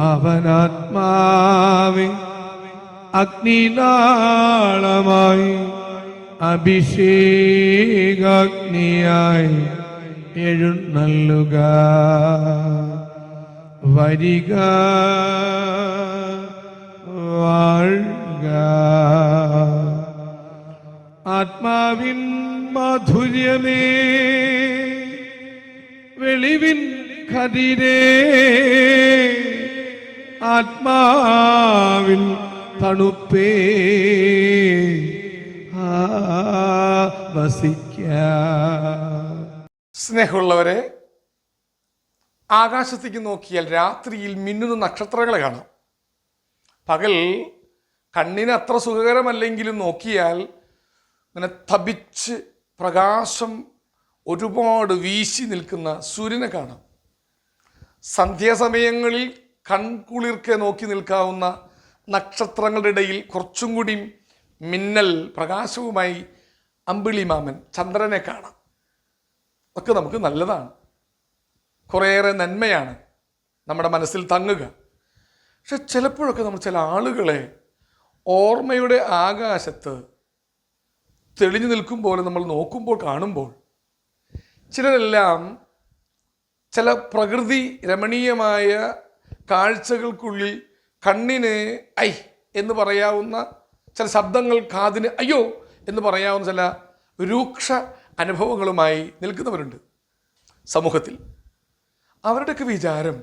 അവനാത്മാവെ അഗ്നിനാളമായി അഭിഷേകാഗ്നിയായി എഴുന്നള്ളുക. വരിക, വാഴുക. ആത്മാവിൻ മാധുര്യമേ, വെളിവിൻ കതിരേ, ആത്മാവിൻ തണുപ്പേ, സ്നേഹമുള്ളവരെ, ആകാശത്തേക്ക് നോക്കിയാൽ രാത്രിയിൽ മിന്നുന്ന നക്ഷത്രങ്ങളെ കാണാം. പകൽ കണ്ണിന് അത്ര സുഖകരമല്ലെങ്കിലും നോക്കിയാൽ ഇങ്ങനെ തപിച്ച് പ്രകാശം ഒരുപാട് വീശി നിൽക്കുന്ന സൂര്യനെ കാണാം. സന്ധ്യാസമയങ്ങളിൽ കൺകുളിർക്കെ നോക്കി നിൽക്കാവുന്ന നക്ഷത്രങ്ങളുടെ ഇടയിൽ കുറച്ചും കൂടി മിന്നൽ പ്രകാശവുമായി അമ്പിളിമാമൻ ചന്ദ്രനെ കാണാം. ഒക്കെ നമുക്ക് നല്ലതാണ്, കുറേയേറെ നന്മയാണ് നമ്മുടെ മനസ്സിൽ തങ്ങുക. പക്ഷെ ചിലപ്പോഴൊക്കെ നമ്മൾ ചില ആളുകളെ ഓർമ്മയുടെ ആകാശത്ത് തെളിഞ്ഞു നിൽക്കും പോലെ നമ്മൾ നോക്കുമ്പോൾ കാണുമ്പോൾ, ചിലരെല്ലാം ചില പ്രകൃതി രമണീയമായ കാഴ്ചകൾക്കുള്ളിൽ കണ്ണിന് ഐ എന്ന് പറയാവുന്ന ചില ശബ്ദങ്ങൾ, കാതിന് അയ്യോ എന്ന് പറയാവുന്ന ചില രൂക്ഷ അനുഭവങ്ങളുമായി നിൽക്കുന്നവരുണ്ട് സമൂഹത്തിൽ. അവരുടെയൊക്കെ വിചാരം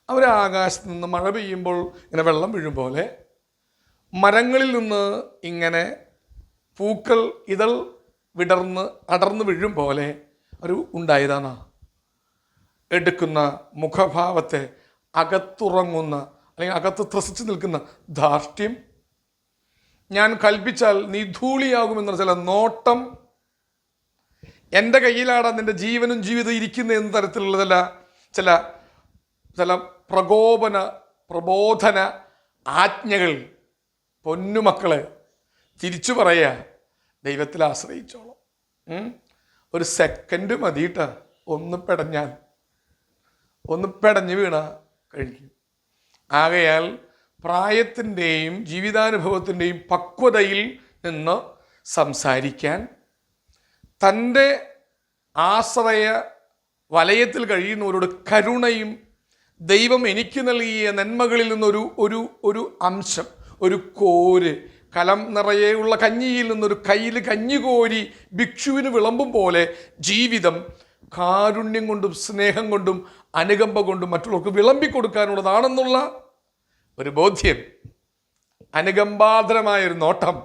അവർ ആകാശത്ത് നിന്ന് മഴ പെയ്യുമ്പോൾ ഇങ്ങനെ വെള്ളം വീഴും പോലെ, മരങ്ങളിൽ നിന്ന് ഇങ്ങനെ പൂക്കൾ ഇതൾ വിടർന്ന് അടർന്ന് വീഴും പോലെ ഒരു ഉണ്ടായതാണ്. എടുക്കുന്ന മുഖഭാവത്തെ അകത്തുറങ്ങുന്ന അല്ലെങ്കിൽ അകത്ത് ത്രസിച്ച് നിൽക്കുന്ന ധാർഷ്ട്യം, ഞാൻ കൽപ്പിച്ചാൽ നീ ധൂളിയാകുമെന്ന ചില നോട്ടം, എൻ്റെ കയ്യിലാണ് നിൻ്റെ ജീവനും ജീവിതം ഇരിക്കുന്ന എന്ന തരത്തിലുള്ള ചില പ്രബോധന ആജ്ഞകൾ. പൊന്നുമക്കളെ, തിരിച്ചു പറയുക, ദൈവത്തിൽ ആശ്രയിച്ചോളാം. ഒരു സെക്കൻഡ് മതിയിട്ട ഒന്ന് പെടഞ്ഞ് വീണ കഴിക്കും. ആകയാൽ പ്രായത്തിൻ്റെയും ജീവിതാനുഭവത്തിൻ്റെയും പക്വതയിൽ നിന്ന് സംസാരിക്കാൻ, തൻ്റെ ആശ്രയ വലയത്തിൽ കഴിയുന്നവരോട് കരുണയും ദൈവം എനിക്ക് നൽകിയ നന്മകളിൽ നിന്നൊരു ഒരു ഒരു അംശം, ഒരു കോര്, കലം നിറയെയുള്ള കഞ്ഞിയിൽ നിന്നൊരു കയ്യിൽ കഞ്ഞി കോരി ഭിക്ഷുവിന് വിളമ്പും പോലെ ജീവിതം കാരുണ്യം കൊണ്ടും സ്നേഹം കൊണ്ടും അനുകമ്പ കൊണ്ടും മറ്റുള്ളവർക്ക് വിളമ്പിക്കൊടുക്കാനുള്ളതാണെന്നുള്ള ഒരു ബോധ്യം, അനുകമ്പാർദ്രമായൊരു നോട്ടം,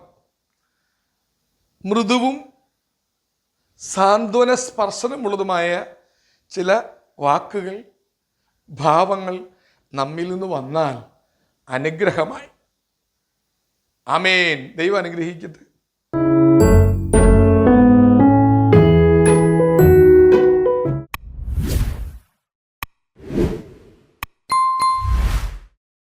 മൃദുവും സാന്ത്വന സ്പർശനമുള്ളതുമായ ചില വാക്കുകൾ, ഭാവങ്ങൾ നമ്മിൽ നിന്ന് വന്നാൽ അനുഗ്രഹമായി. ആമേൻ. ദൈവം അനുഗ്രഹിക്കട്ടെ.